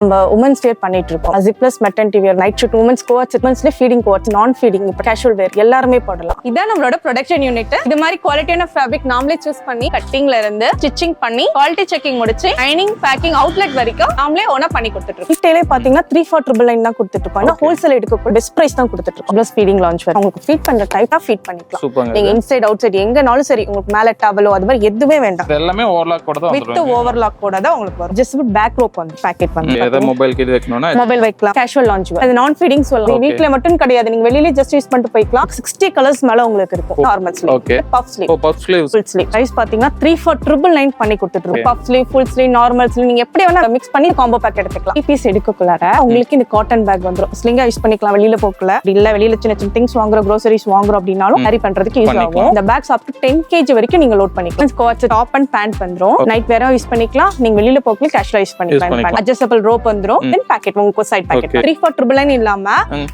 நம்ம women's wear பண்ணிட்டு இருக்கோம். Zipless maternity wear, night suit, women's coats, உமன்ஸ்ல ஃபீடிங் கோட்ஸ், நான் ஃபீடிங், இப்போ கேஷுவல் வேர் எல்லாருமே போடலாம். இதான் நம்மளோட ப்ரொடக்ஷன் யூனிட். இது மாதிரி குவாலிட்டியான ஃபேப்ரிக் நாமளே சூஸ் பண்ணி கட்டிங்ல இருந்து ஸ்டிச்சிங் பண்ணி குவாலிட்டி செக்கிங் முடிச்சு லைனிங் பேக்கிங் அவுட்லெட் வரைக்கும் நாமளே ஓனா பண்ணி கொடுத்துட்டு இருக்கோம். ரீட்டைலே பாத்தீங்கன்னா 34999 தான் கொடுத்துட்டு இருக்கோம். ஆனா ஹோல்சேல் எடுக்க பெஸ்ட் பிரைஸ் தான் கொடுத்துட்டு இருக்கோம். ப்ளஸ் ஃபீடிங் லான்ச் வேர் உங்களுக்கு ஃபீட் பண்ற டைப்பா ஃபீட் பண்ணிக்கலாம். நீங்க இன்சைட் அவுட் சைடு எங்கனாலும் சரி, உங்களுக்கு மேல டவலோ அது மாதிரி எதுவுமே வேண்டாம். எல்லாமே ஓவர்லாக் கூட தான் வித் ஓவர்லாக் கூட தான் உங்களுக்கு வரும். ஜஸ்ட் பேக் ரோப் வந்து பேக்கெட் பண்ணி ஏதோ மொபைல் கிட்ட வைக்கணும்னா மொபைல் வைக்கலாம். கேஷுவல் லான்ச் வேர், அது நான் ஃபீடிங் சொல்லலாம். வீட்ல மட்டும் கிடையாது, நீங்க வெளியில ஜஸ்ட் யூஸ் பண்ணிட்டு போய்க்கலாம். 60 கலர்ஸ் மேல உங்களுக்கு இருக்கும். Normal sleeve, okay, puff sleeve, puff sleeve, full sleeve. Price பாத்தீங்கன்னா 3499 பண்ணி கொடுத்துட்டு இருக்கோம். Puff sleeve, full sleeve, normal sleeve நீங்க எப்படி வேணா மிக்ஸ் பண்ணி காம்போ பேக் எடுத்துக்கலாம். ಈ பீஸ் எடுக்கக்குள்ளார உங்களுக்கு இந்த காட்டன் பேக் வந்துரும். ஸ்லிங்கா யூஸ் பண்ணிக்கலாம். வெளியில போக்கல இல்ல வெளியில சின்ன சின்ன திங்ஸ் வாங்குறோம், groceries வாங்குறோம் அப்படினாலும் கேரி பண்றதுக்கு யூஸ் ஆகும். இந்த பேக்ஸ் அப் டு 10 kg வரைக்கும் நீங்க லோட் பண்ணிக்கலாம். ஸ்காட்ச் டாப் அண்ட் பேண்ட் வந்துரும். நைட் வேற யூஸ் பண்ணிக்கலாம். நீங்க வெளியில போக்கல கேஷுவலா யூஸ் பண்ணிக்கலாம். அட்ஜஸ்டபிள் ரோப் வந்துரும். தென் பாக்கெட் உங்களுக்கு சைடு பாக்கெட் 3499 இல்லாம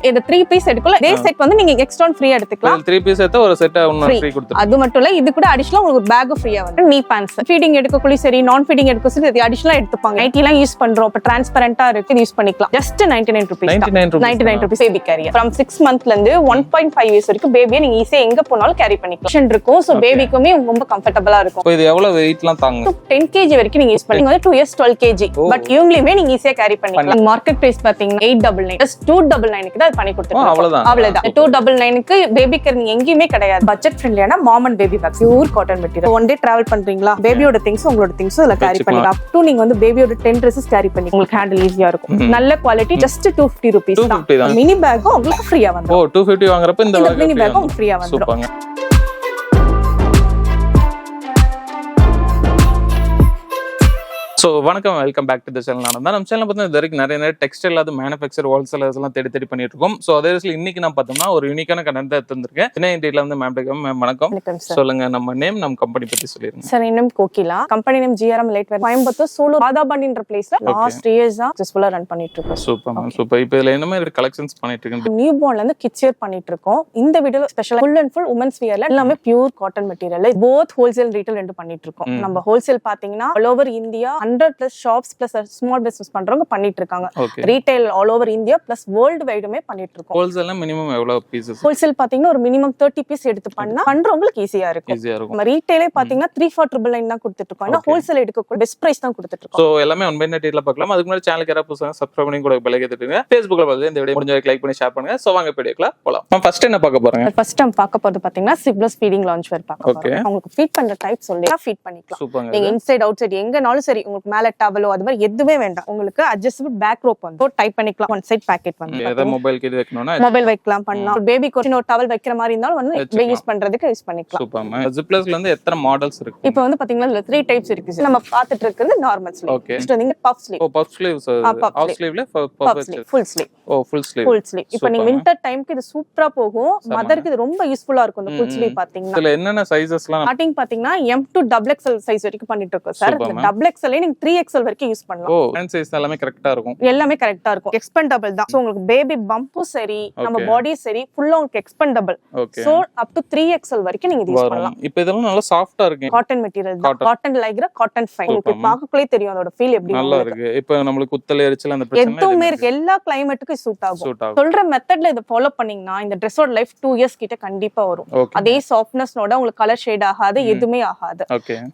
இந்த 3 பீஸ் எடுக்கல டே செட் வந்து நீங்க எக்ஸ்ட்ரா ஃப்ரீயா எடுத்துக்கலாம். 3 பீஸ் எடுத்தா ஒரு செட் இன்னொரு ஃப்ரீ கொடுத்துருவோம். அது மட்டும் இல்ல, இது கூட அடிஷனலா உங்களுக்கு ஒரு பேக் ஃப்ரீயா வந்து நீ பேண்ட்ஸ் ஃபீடிங் எடுக்கக்குள்ள சரி, நான் ஃபீடிங் எடுக்க சரி, அது அடிஷனலா எடுத்துப்பாங்க. நைட்டி எல்லாம் யூஸ் பண்றோம், அப்ப டிரான்ஸ்பரண்டா இருக்கு, இது யூஸ் பண்ணிக்கலாம். Just 99 rupees. 99 rupees baby carrier. from 6 monthsல இருந்து 1.5 years வரைக்கும் பேபியை நீங்க ஈஸியா எங்க போனாலும் கேரி பண்ணிக்கலாம். இருக்கும். சோ பேபிக்குமே ரொம்ப கம்ஃபர்ட்டபிளா இருக்கும். இது எவ்வளவு வெயிட்லாம் தாங்க? 10 kg வரைக்கும் நீங்க யூஸ் பண்ணீங்க. 2 years 12 kg. பட் இவங்களுமே நீங்க ஈஸியா கேரி பண்ணிக்கலாம். மார்க்கெட் பிரைஸ் பாத்தீங்கன்னா 899 just 299 க்கு தான் பண்ணி கொடுத்துருக்கோம். அவ்வளவுதான் 299 க்கு பேபி கேர் நீங்க எங்கேயுமே கிடையாது. பட்ஜெட் ஃப்ரெண்ட்லியான mom and baby bags, pure cotton material. One day travel பண்றீங்களா, பேபியோட திங்ஸ் உங்களோட திங்ஸ் அதுல கேரி பண்ணிக்கலாம். அப் டு நீங்க வந்து பேபியோட 10 dresses கேரி பண்ணி உங்களுக்கு ஹேண்டில் ஈஸியா இருக்கும். நல்ல குவாலிட்டி. ஜஸ்ட் 250 rupees தான். மினி பேக்கும் உங்களுக்கு ஃப்ரீயா வந்துரும். 250 வாங்குறப்ப இந்த மினி பேக்கும் ஃப்ரீயா வந்துரும். ஸோ வணக்கம், welcome back to the channel. நான் தான் நம்ம சேனல் பார்த்தீங்கன்னா இது வரைக்கும் நிறைய டெக்ஸ்டைல் அது மேனுஃபேக்சர் ஹோல்சேலர்ஸ் எல்லாம் தேடி பண்ணிட்டு இருக்கோம். ஸோ அதே இன்னைக்கு நான் பார்த்தோம்னா ஒரு யூனிக்கான கண்டென்ட் தான் எடுத்துருக்கேன். சென்னை இன்டீரியர்ல வந்து மேம் வணக்கம். சொல்லுங்க, நம்ம நேம் நம்ம கம்பெனி பத்தி சொல்லிருங்க. Sir name Kokila, company name GRM lightwear, Coimbatore Sulur ராதாபாண்டின்ற பிளேஸ்ல லாஸ்ட் இயர்ஸ் சக்சஸ்ஃபுல்லா ரன் பண்ணிட்டு இருக்கோம். Super ma'am, super. இப்போ இதுல என்ன மாதிரி கலெக்ஷன்ஸ் பண்ணிட்டு இருக்கீங்க? நியூ பார்ன்ல இருந்து கிட்ஸ் வேர் பண்ணிட்டு இருக்கோம். இந்த வீடியோல special full and full women's வியர்ல எல்லாமே pure cotton material. Both wholesale retail ரெண்டு பண்ணிட்டு இருக்கோம். நம்ம ஹோல்சேல் பாத்தீங்கன்னா all over India 100+ shops plus small business பண்றவங்க பண்ணிட்டு இருக்காங்க. Retail all over India plus world வைடுமே பண்ணிட்டு இருக்கோம். ஹோல்சேல்ல மினிமம் எவ்வளவு பீசஸ்? ஹோல்சேல் பாத்தீங்கன்னா ஒரு மினிமம் 30 பீஸ் எடுத்து பண்ணா பண்றவங்களுக்கு ஈஸியா இருக்கும். நம்ம ரீட்டைலே பாத்தீங்கன்னா 3499 தான் கொடுத்துட்டு இருக்கோம். ஆனா ஹோல்சேல் எடுக்க பெஸ்ட் பிரைஸ் தான் கொடுத்துட்டு இருக்கோம். சோ எல்லாமே ஒன் பை நெட்ல பார்க்கலாம். அதுக்கு முன்னாடி சேனலுக்கு யாராவது புதுசா சப்ஸ்கிரைப் பண்ணி கூட பெல் ஐக்கன் Facebookல பார்த்து இந்த வீடியோ முடிஞ்ச லைக் பண்ணி ஷேர் பண்ணுங்க. சோ வாங்க வீடியோக்குள்ள போலாம். நான் ஃபர்ஸ்ட் என்ன பார்க்க போறேன்? ஃபர்ஸ்ட் டைம் பார்க்க போறது பாத்தீங்கன்னா ஜிப்லெஸ் ஃபீடிங் லான்ச் வேர் பார்க்க போறோம். உங்களுக்கு ஃபீட் பண்ற டைப் சொல்லி ஃபீட் பண்ணிக்கலாம். நீங்க இன்சைட் அவுட் சைடு எங்கனாலும் சரி, உங்களுக்கு மேல டவலோ அது மாதிரி எதுவுமே வேண்டாம். உங்களுக்கு அட்ஜஸ்டபிள் பேக் ரோப் வந்து டைப் பண்ணிக்கலாம். ஒன் சைடு பாக்கெட் வந்து ஏதோ மொபைல் கிட்ட வைக்கணும்னா மொபைல் வைக்கலாம், பண்ணலாம். பேபிக்கு ஒரு டவல் வைக்கிற மாதிரி இருந்தாலும் வந்து யூஸ் பண்றதுக்கு யூஸ் பண்ணிக்கலாம். சூப்பர். ஜிப்லெஸ்ல வந்து எத்தனை மாடல்ஸ் இருக்கு? இப்போ வந்து பாத்தீங்கன்னா இதுல 3 டைப்ஸ் இருக்கு. நம்ம பார்த்துட்டு இருக்குது நார்மல் ஸ்லீவ். நெக்ஸ்ட் வந்து puff sleeve. Puff sleeve. Half ஸ்லீவ்ல puff sleeve, full sleeve. Full sleeve. இப்போ நீங்க வின்டர் டைம்க்கு இது சூப்பரா போகும். மதருக்கு இது ரொம்ப யூஸ்ஃபுல்லா இருக்கும். இந்த ஃபுல் ஸ்லீவ் பாத்தீங்கன்னா இதுல என்னென்ன சைஸஸ்லாம் ஸ்டார்டிங் பாத்தீங்கன்னா M to XXL சைஸ் வரைக்கும் பண்ணிட்டு இருக்கோம் சார். இந்த XXL நீங்க 3XL வரைக்கும் யூஸ் பண்ணலாம். ஹேண்ட் சைஸ் எல்லாமே கரெக்ட்டா இருக்கும். எல்லாமே கரெக்ட்டா இருக்கும். எக்ஸ்பெண்டபிள் தான். சோ உங்களுக்கு பேபி பம்பும் சரி, நம்ம பாடி சரி ஃபுல்லா உங்களுக்கு expendable. So up to 3XL வரைக்கும் நீங்க யூஸ் பண்ணலாம். இப்போ இதெல்லாம் நல்லா சாஃப்ட்டா இருக்கு. காட்டன் மெட்டீரியல் தான். Cotton Lycra cotton fine. உங்களுக்கு பார்க்கக்குள்ளே தெரியும் அதோட ஃபீல் எப்படி நல்லா இருக்கு. இப்போ நமக்கு குத்தல் எரிச்சல் அந்த பிரச்சனை எதுவுமே இருக்கு. எல்லா கிளைமேட்டுக்கும் சூட் ஆகும். சொல்ற மெத்தட்ல இத ஃபாலோ பண்ணீங்கன்னா இந்த ட்ரெஸ்ஸோட லைஃப் 2 இயர்ஸ் கிட்ட கண்டிப்பா வரும். அதே சாஃப்ட்னஸ்னோட உங்களுக்கு கலர் ஷேட் ஆகாது, எதுவுமே ஆகாது.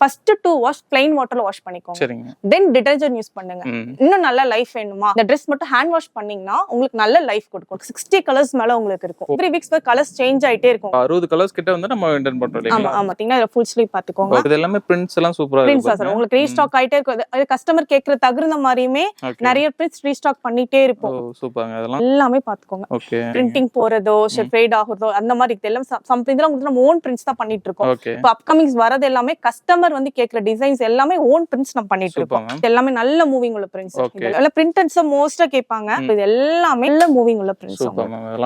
ஃபர்ஸ்ட் 2 வாஷ் ப்ளைன் வாட்டர்ல வாஷ் பண்ணிக்கோங்க. சரிங்க. தென் டிடர்ஜென்ட் யூஸ் பண்ணுங்க. இன்னும் நல்ல லைஃப் வேணுமா, இந்த ட்ரெஸ் மட்டும் ஹேண்ட் வாஷ் பண்ணீங்கன்னா உங்களுக்கு நல்ல லைஃப் கொடுக்கும். 60 கலர்ஸ் மேல உங்களுக்கு இருக்கும். எவ்ரி வீக்ஸ் கலர்ஸ் சேஞ்ச் ஆயிட்டே இருக்கும். 60 கலர்ஸ் கிட்ட வந்து நம்ம மெயின்டைன் பண்றோம். ஆமா ஆமா. பாத்தீங்கன்னா இதுல ஃபுல் ஸ்லீவ் பாத்துக்கோங்க. இது எல்லாமே பிரிண்ட்ஸ் எல்லாம் சூப்பரா இருக்கு. பிரிண்ட்ஸ் சார் உங்களுக்கு ரீஸ்டாக் ஆயிட்டே இருக்கும். கஸ்டமர் கேக்குற தகுந்த மாதிரியுமே நிறைய பிரிண்ட்ஸ் ரீஸ்டாக் பண்ணிட்டே இருப்போம். சூப்பர்ங்க. அதெல்லாம் எல்லாமே பாத்துக்கோங்க. ஓகே. பிரிண்டிங் போறதோ ஃபேட் ஆகுறதோ அந்த மாதிரி எல்லாம் சம்திங் தான் உங்களுக்கு நம்ம ஓன் பிரிண்ட்ஸ் தான் பண்ணிட்டு இருக்கோம். இப்போ அப்கமிங்ஸ் வரது எல்லாமே கஸ்டமர் வந்து கேக்குற டிசைன்ஸ் எல்லாமே ஓன் பிரிண்ட்ஸ் நம்ம பண்ணிட்டு இருக்கோம். எல்லாமே நல்ல மூவிங் உள்ள பிரிண்ட்ஸ். இதெல்லாம் பிரிண்டட்ஸ் மோஸ்டா கேட்பாங்க. இது எல்லாமே நல்ல மூவிங் உள்ள பிரிண்ட்ஸ்.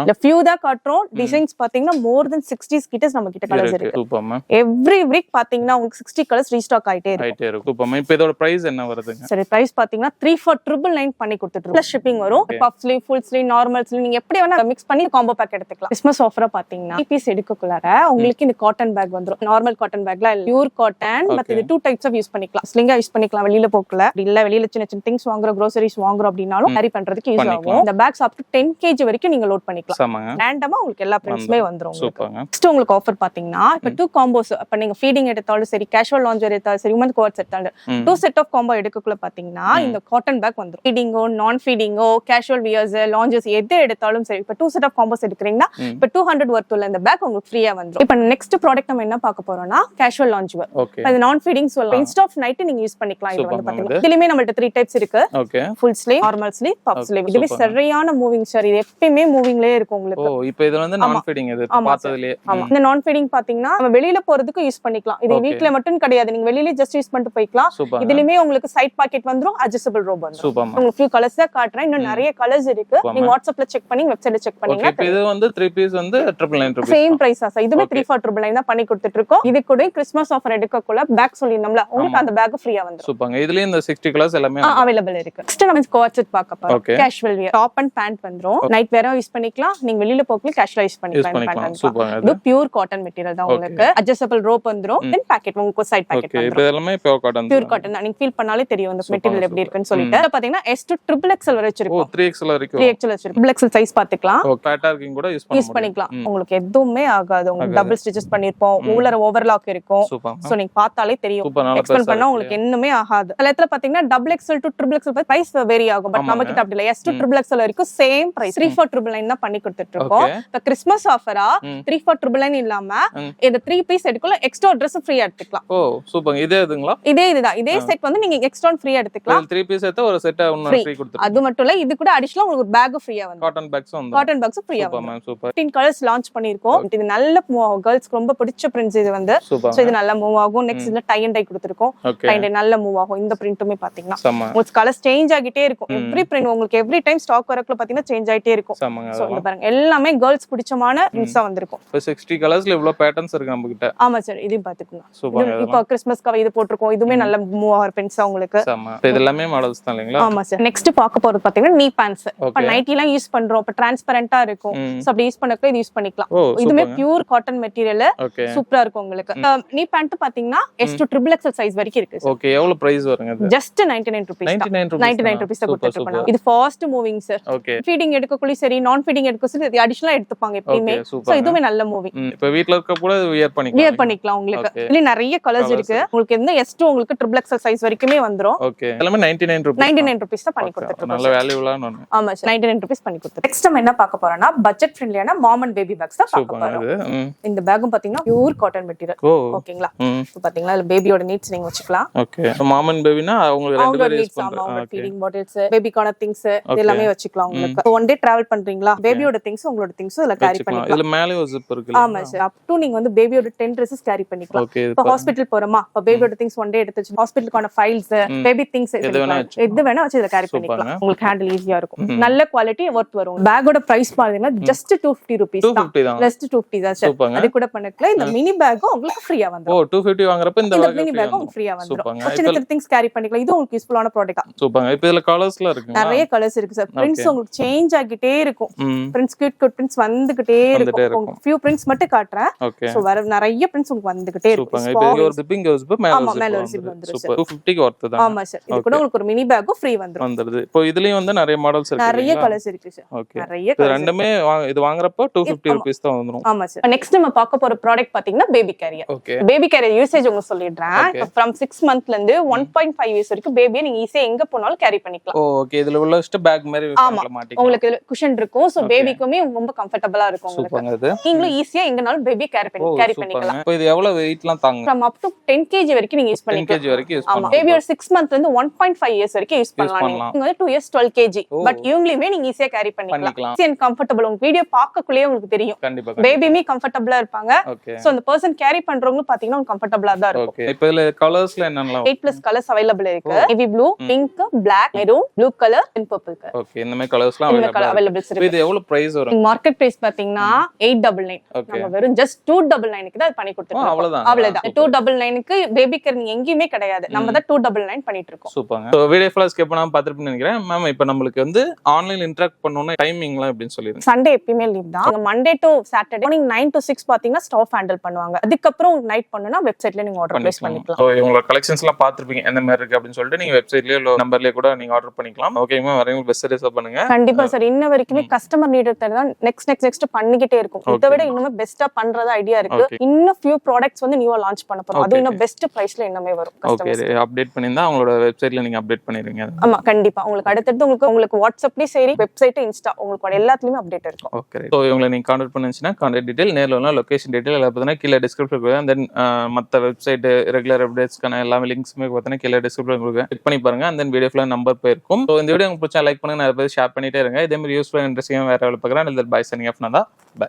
இந்த ஃபியூ தான் காட்றோம். டிசைன்ஸ் பாத்தீங்கன்னா மோர் தென் 60 கிட்ட நம்ம கிட்ட கலர்ஸ் இருக்கு. எவ்ரி வீக் பாத்தீங்கன்னா உங்களுக்கு 60 கலர்ஸ் ரீஸ்டாக் ஆயிட்டே இருக்கு. இப்போ இதோட பிரைஸ் என்ன வருதுங்க? சரி, பிரைஸ் பாத்தீங்கன்னா 3499 பண்ணி கொடுத்துட்டு பிளஸ் ஷிப்பிங் வரும். Puff sleeve, full sleeve, normal sleeve நீங்க எப்படி வேணா மிக்ஸ் பண்ணி காம்போ பேக் எடுத்துக்கலாம். கிறிஸ்மஸ் ஆஃபரா பாத்தீங்கன்னா பீஸ் எடுக்கக்குள்ளார உங்களுக்கு இந்த காட்டன் பேக் வந்துரும். நார்மல் காட்டன் பேக்ல பியூர் காட்டன். பட் இது 2 டைப்ஸ் ஆஃப் யூஸ் பண்ணிக்கலாம். ஸ்லிங்கா யூஸ் பண்ணிக்கலாம், வெளியில வெளியில போக்கல இல்ல வெளியில சின்ன சின்ன திங்ஸ் வாங்குறோம் க்ரோசரிஸ் வாங்குறோம் அப்படின்னாலும் கேரி பண்றதுக்கு யூஸ் ஆகும். இந்த பேக்ஸ் அப் டு 10 kg வரைக்கும் நீங்க லோட் பண்ணிக்கலாம். ரேண்டமா உங்களுக்கு எல்லா பிரிண்ட்ஸ்மே வந்துரும். நெக்ஸ்ட் உங்களுக்கு ஆஃபர் பாத்தீங்கன்னா இப்ப 2 காம்போஸ் இப்ப நீங்க ஃபீடிங் எடுத்தாலும் சரி கேஷுவல் லாஞ்சர் எடுத்தாலும் சரி உமன் கோட்ஸ் எடுத்தாலும் 2 செட் ஆஃப் காம்போ எடுக்கக்குள்ள பாத்தீங்கன்னா இந்த காட்டன் பேக் வந்துரும். ஃபீடிங்கோ நான் ஃபீடிங்கோ கேஷுவல் வியர்ஸ் லாஞ்சர்ஸ் எது எடுத்தாலும் சரி இப்ப 2 செட் ஆஃப் காம்போஸ் எடுக்கிறீங்கன்னா இப்ப 200 worth உள்ள இந்த பேக் உங்களுக்கு ஃப்ரீயா வந்துரும். இப்ப நெக்ஸ்ட் ப்ராடக்ட் நம்ம என்ன பார்க்க போறோம்னா கேஷுவல் லாஞ்ச் வேர். இது நான் ஃபீடிங் சொல்லலாம். இன்ஸ்ட் ஆஃப் நைட் நீங்க யூஸ் பண்ணிக்கலாம். இது வந்து பாத்தீங்கன்னா இதுலயுமே நம்மள்ட்ட 3 டைப்ஸ் இருக்கு. Full sleeve, normal sleeve, puff sleeve. இதுவே சரியான மூவிங் சார். இது எப்பவுமே மூவிங்லயே இருக்கும் உங்களுக்கு. இப்போ இது வந்து நான் ஃபீடிங் இது பார்த்ததுலயே. ஆமா. இந்த நான் ஃபீடிங் பாத்தீங்கன்னா நம்ம வெளியில போறதுக்கு யூஸ் பண்ணிக்கலாம். இது வீட்ல மட்டும் கிடையாது. நீங்க வெளியில ஜஸ்ட் யூஸ் பண்ணிட்டு போய்க்கலாம். இதுலயுமே உங்களுக்கு சைட் பாக்கெட் வந்துரும், அட்ஜஸ்டபிள் ரோப் வந்துரும். உங்களுக்கு few கலர்ஸ் தான் காட்றேன். இன்னும் நிறைய கலர்ஸ் இருக்கு. நீங்க வாட்ஸ்அப்ல செக் பண்ணி வெப்சைட்ல செக் பண்ணீங்க. ஓகே. இது வந்து 3 பீஸ் வந்து 999 ரூபாய். சேம் பிரைஸ் தான். இதுமே 3 for 999 தான் பண்ணி கொடுத்துட்டு இருக்கோம். இது கூட கிறிஸ்மஸ் ஆஃபர் எடுக்கக்குள்ள பேக் சொல்லிருந்தோம்ல உங்களுக்கு அந்த பேக் ஃப்ரீயா வந்துரும். சூப்பர்ங்க. இதுலயே இந்த 60 கலர்ஸ் எல்லாமே அவேலபிள் இருக்கு. நெக்ஸ்ட் நம்ம ஸ்கர்ட்ஸ் பார்க்க போறோம். Casual wear top and pant வந்துரும். நைட் வேற யூஸ் பண்ணிக்கலாம். நீங்க வெளியில போகல கேஷுவலா யூஸ் பண்ணிக்கலாம். சூப்பர்ங்க. இது பியூர் காட்டன் மெட்டீரியல் தான் உங்களுக்கு. அட்ஜஸ்டபிள் ரோப் வந்துரும். தென் பாக்கெட் உங்களுக்கு சைடு பாக்கெட் வந்துரும். இது எல்லாமே பியூர் காட்டன். பியூர் காட்டன் தான். நீங்க ஃபீல் பண்ணாலே தெரியும் இந்த மெட்டீரியல் எப்படி இருக்குன்னு சொல்லிட்டு. அத பாத்தீங்கன்னா S to XXL வரை வச்சிருக்கோம். 3XL வரைக்கும். 3XL வச்சிருக்கோம். XXL சைஸ் பாத்துக்கலாம். பேட்டர்கிங் கூட யூஸ் பண்ணிக்கலாம். உங்களுக்கு எதுவுமே ஆகாது. உங்களுக்கு டபுள் ஸ்டிச்சஸ் பண்ணிருப்போம். உள்ளர ஓவர்லாக் இருக்கும். சோ நீங்க பார்த்தாலே தெரியும். எக்ஸ்பெண்ட் பண்ணா உங்களுக்கு என்னமே ஆகாது. அதல பாத்தீங்கன்னா XXL to XXL price vary ஆகும். பட் நம்ம கிட்ட அப்படி இல்ல. S to XXL வரைக்கும் சேம் பிரைஸ் 3 for 999 தான் பண்ணி கொடுத்துட்டு இருக்கோம். இப்ப கிறிஸ்மஸ் ஆஃபரா 3 for 999 இல்லாம இந்த 3 பீஸ் எடுக்கல எக்ஸ்ட்ரா Dress ஃப்ரீயா எடுத்துக்கலாம். ஓ சூப்பர். இதே இதுங்களா? இதுதான். இதே செட் வந்து நீங்க எக்ஸ்ட்ரா ஃப்ரீயா எடுத்துக்கலாம். 3 பீஸ் எடுத்தா ஒரு செட் இன்னும் ஃப்ரீ கொடுத்துருக்கோம். அது மட்டும் இல்ல இது கூட அடிஷனலா உங்களுக்கு ஒரு பேக் ஃப்ரீயா வந்து காட்டன் பேக்ஸ் வந்து காட்டன் பேக்ஸ் ஃப்ரீயா வந்து சூப்பர். 15 கலர்ஸ் லான்ச் பண்ணிருக்கோம். இது நல்ல மூவ் ஆகும். கேர்ள்ஸ்க்கு ரொம்ப பிடிச்ச பிரிண்ட்ஸ் இது வந்து. சோ இது நல்ல மூவ் ஆகும். நெக்ஸ்ட் இதுல டை அண்ட் டை கொடுத்திருக்கோம். டை அண்ட் டை நல்ல மூவ் ஆகும். இந்த பிரிண்ட்டுமே பாத்தீங்கன்னா உங்களுக்கு கலர்ஸ் சேஞ்ச் ஆகிட்டே இருக்கும். எவ்ரி பிரிண்ட் உங்களுக்கு எவ்ரி டைம் ஸ்டாக் வரக்குள்ள பாத்தீங்கன்னா சேஞ்ச் ஆயிட்டே இருக்கும். சோ இது பாருங்க எல்லாமே கேர்ள்ஸ் பிடிச்சமான பிரிண்ட்ஸா வந்திருக்கும். இப்போ 60 கலர்ஸ்ல இவ்ளோ பேட்டர்ன்ஸ் இருக்கு நம்ம கிட்ட. ஆமா சார். இதையும் பாத்துக்கோங்க. இப்போ கிறிஸ்மஸ்க்கு இது போட்டுருக்கோம். இதுமே நல்ல மூவ் ஆகிற பிரிண்ட்ஸா உங்களுக்கு. இது எல்லாமே மாடல்ஸ் தான் இல்லீங்களா? ஆமா சார். நெக்ஸ்ட் பார்க்க போறது பாத்தீங்கன்னா நீ பேண்ட்ஸ். இப்ப நைட்டி எல்லாம் யூஸ் பண்றோம். இப்ப டிரான்ஸ்பரண்டா இருக்கும். சோ அப்படி யூஸ் பண்ணக்க இது யூஸ் பண்ணிக்கலாம். இதுமே பியூர் காட்டன் மெட்டீரியல். சூப்பரா இருக்கும் உங்களுக்கு. நீ பேண்ட் பாத்தீங்கன்னா S to XXL சைஸ் வரைக்கும் இருக்கு. ஓகே. எவ்வளவு பிரைஸ் வருங்க இது? ஜஸ்ட் 99 rupees தான். 99 rupees தான் கொடுத்துட்டு இருக்கோம். இது ஃபாஸ்ட் மூவிங் சார். ஃபீடிங் எடுக்கக்குள்ள சரி நான் ஃபீடிங் எடுக்க சரி இது அடிஷனலா எடுத்துப்பாங்க எப்பவுமே. சோ இதுமே நல்ல மூவிங். இப்ப வீட்ல இருக்க கூட வியர் பண்ணிக்கலாம் உங்களுக்கு. இதுல நிறைய கலர்ஸ் இருக்கு. உங்களுக்கு எந்த S to உங்களுக்கு XXL சைஸ் வரைக்குமே வந்துரும். ஓகே. எல்லாமே 99 rupees தான் பண்ணி கொடுத்துட்டு இருக்கோம். நல்ல வேல்யூலான ஒன்னு. ஆமா சார். 99 rupees பண்ணி கொடுத்துட்டு. நெக்ஸ்ட் நம்ம என்ன பார்க்க போறோம்னா பட்ஜெட் ஃப்ரெண்ட்லியான மாம் அண்ட் பேபி பேக்ஸ் தான் பார்க்க போறோம். இந்த பேக்கும் பாத்தீங்கன்னா பியூர் காட்டன் மெட்டீரியல். ஓகேங்களா? இப்போ பாத்தீங்கன்னா இதுல பேபியோட நீட்ஸ் நீங்க வச்சுக்கலாம். ஓகே. மாம் அண்ட் பேபினா உங்களுக்கு ரெகுலர் யூஸ் பண்றாங்க. ஃபீடிங் பாட்டில்ஸ், பேபிக்கான திங்ஸ் எல்லாமே வச்சுக்கலாம் உங்களுக்கு. ஒன் டே டிராவல் பண்றீங்களா? பேபியோட திங்ஸ் உங்களோட திங்ஸ் இதுல கேரி பண்ணிக்கலாம். இதுல மேலே ஒரு ஜிப் இருக்கு. ஆமா சார். அப் டு நீங்க வந்து பேபியோட 10 dresses கேரி பண்ணிக்கலாம். இப்போ ஹாஸ்பிடல் போறோமா? இப்போ பேபியோட திங்ஸ் ஒன் டே எடுத்து வச்சு ஹாஸ்பிடலுக்கான ஃபைல்ஸ், பேபி திங்ஸ் எது வேணா வச்சு இத கேரி பண்ணிக்கலாம். உங்களுக்கு ஹேண்டில் ஈஸியா இருக்கும். நல்ல குவாலிட்டி வொர்த் வரும். பேக்கோட பிரைஸ் பாத்தீங்கன்னா ஜஸ்ட் 250 rupees தான். ஜஸ்ட் 250 தான் சார். அது கூட பண்ணக்கல இந்த மினி பேக்கும் உங்களுக்கு ஃப்ரீயா வந்துரும். ஓ 250 வாங்குறப்ப இந்த மினி பேக்கும் உங்களுக்கு ஃப்ரீயா வந்துரும். சின்ன சின்ன திங்ஸ் கேரி பண்ணிக்கலாம். இது உங்களுக்கு யூஸ்ஃபுல்லான ப்ராடக்ட் தான். சூப்பர்ங்க. இப்போ இதுல கலர்ஸ்ல இருக்கு. நிறைய கலர்ஸ் இருக்கு சார். பிரிண்ட்ஸ் உங்களுக்கு சேஞ்ச் ஆகிட்டே இருக்கும். பிரிண்ட்ஸ் கியூட் பிரிண்ட்ஸ் வந்துகிட்டே இருக்கும். உங்களுக்கு few பிரிண்ட்ஸ் மட்டும் காட்றேன். சோ வர நிறைய பிரிண்ட்ஸ் உங்களுக்கு வந்துகிட்டே இருக்கும். சூப்பர்ங்க. இப்போ ஒரு ஜிப்பிங் ஹவுஸ் மேல ஒரு ஜிப் வந்துரும். சூப்பர். 250 க்கு வர்த் தான். ஆமா சார். இது கூட உங்களுக்கு ஒரு மினி பேக்கும் ஃப்ரீ வந்துரும். இப்போ இதுலயும் வந்து நிறைய மாடல்ஸ் இருக்கு. நிறைய கலர்ஸ் இருக்கு சார். ஓகே. நிறைய இது ரெண்டுமே இது வாங்குறப்ப 250 rupees தான் வந்துரும். ஆமா சார். நெக்ஸ்ட் நம்ம பார்க்க போற ப்ராடக்ட் பாத்தீங்கன்னா baby carrier. Baby carrier usage உங்களுக்கு சொல்லிடுறேன். from 6 monthsல இருந்து 1.5 years வரைக்கும் பேபியை நீங்க ஈஸியா எங்க போனாலும் கேரி பண்ணிக்கலாம். ஓகே. இதுல உள்ள பேக் மாதிரி மாட்டிக்கலாம். உங்களுக்கு குஷன் இருக்கும். சோ பேபிக்குமே ரொம்ப கம்ஃபர்ட்டபிளா இருக்கும் உங்களுக்கு. நீங்களும் ஈஸியா எங்கனாலும் பேபி கேரி பண்ணிக்கலாம். இப்போ இது எவ்வளவு வெயிட்லாம் தாங்குங்க? from up to 10 kg வரைக்கும் நீங்க யூஸ் பண்ணிக்கலாம். 10 kg வரைக்கும் யூஸ் பண்ணலாம். பேபியோட 6 months ல இருந்து 1.5 years வரைக்கும் யூஸ் பண்ணலாம். நீங்க வந்து 2 years 12 kg. பட் இவங்களுமே நீங்க ஈஸியா கேரி பண்ணிக்கலாம். ஈஸியா அண்ட் கம்ஃபர்ட்டபிள். உங்க வீடியோ பார்க்கக்குள்ளே உங்களுக்கு தெரியும். கண்டிப்பா பேபியுமே கம்ஃபர்ட்டபிளா இருப்பாங்க. சோ அந்த பர்சன் கேரி பண்றவங்களும் பாத்தீங்கன்னா கம்ஃபர்ட்டபிளா தான் இருக்கும். ஓகே. இப்போ இதுல கலர்ஸ்ல என்னென்னலாம் 8+ கலர்ஸ் அவைலபிள் இருக்கு. Navy blue, pink, black, maroon, blue colour and purple colour. Okay. இந்த மாதிரி கலர்ஸ்லாம் அவைலபிள் இருக்கு. இது எவ்வளவு பிரைஸ் வரும்? மார்க்கெட் பிரைஸ் பாத்தீங்கன்னா 899. நம்ம வெறும் just 299 க்கு தான் பண்ணி கொடுத்துட்டோம். அவ்வளவுதான். 299 க்கு பேபி கேர் நீங்க எங்கயுமே கிடையாது. நம்ம தான் 299 பண்ணிட்டு இருக்கோம். சூப்பர்ங்க. சோ வீடியோ ஃபுல்லா ஸ்கிப் பண்ணாம பாத்துட்டு நினைக்கிறேன். மேம் இப்போ நமக்கு வந்து ஆன்லைன் இன்டராக்ட் பண்ணனும் டைமிங்லாம் எப்படின்னு சொல்லிருங்க. சண்டே எப்பவுமே லீவ் தான். Monday to Saturday morning 9 to 6 பாத்தீங்கன்னா ஸ்டாஃப் ஹேண்டில் பண்ணுவாங்க. அதுக்கு அப்புறம் நைட் பண்ணனும்னா வெப்சைட்ல நீங்க ஆர்டர் பிளேஸ் பண்ணிக்கலாம். சோ இவங்க கலெக்ஷன்ஸ்லாம் பாத்துருப்பீங்க. எந்த மாதிரி இருக்கு அப்படின்னு சொல்லிட்டு நீங்க வெப்சைட்லயோ இல்ல நம்பர்லயே கூட நீங்க ஆர்டர் பண்ணிக்கலாம். ஓகேமா, வரவங்க பெஸ்ட் சர்வீஸ் பண்ணுங்க. கண்டிப்பா சார். இன்ன வரைக்குமே கஸ்டமர் நீட் தான் நெக்ஸ்ட் பண்ணிக்கிட்டே இருக்கும். இதை விட இன்னுமே பெஸ்டா பண்றதா ஐடியா இருக்கு. இன்னும் ஃபியூ ப்ராடக்ட்ஸ் வந்து நியூவா லான்ச் பண்ண போறோம். அது இன்னும் பெஸ்ட் பிரைஸ்ல இன்னமே வரும். ஓகே, அப்டேட் பண்ணிருந்தா அவங்களோட வெப்சைட்ல நீங்க அப்டேட் பண்ணிருங்க. ஆமா, கண்டிப்பா உங்களுக்கு அடுத்தடுத்து உங்களுக்கு வாட்ஸ்அப்லயே சரி, வெப்சைட், இன்ஸ்டா, உங்களுக்கு எல்லாத்துலயுமே அப்டேட் இருக்கும். ஓகே, சோ இவங்களை நீங்க கான்டாக்ட் பண்ணுச்சுன்னா கான்டாக்ட் டீடைல், நேர்ல உள்ள லொகேஷன் டீடைல் எல்லாம் பார்த்தீங்கன்னா கீழே டிஸ்கிரிப்ஷன் கொடுக்குறேன். தென் மற்ற வெப்சைட் ரெகுலர் அப்டேட்ஸ்க்கான எல்லா லிங்க்ஸுமே பார்த்தீங்கன்னா கீழே டிஸ்கிரிப்ஷன் கொடுக்குறேன். கிளிக் பண்ணி பாருங்க. அந்த வீடியோ ஃபுல்லா நம்பர் போயிருக்கும். ஸோ இந்த வீடியோ உங்களுக்கு பிடிச்சா லைக் பண்ணுங்க, நிறைய பேர் ஷேர் பண்ணிட்டே இருங்க. இதே மாதிரி யூஸ்ஃபுல் இன்ட்ரெஸ்டிங்காக வேற பார்க்குறேன். By signing off. பை.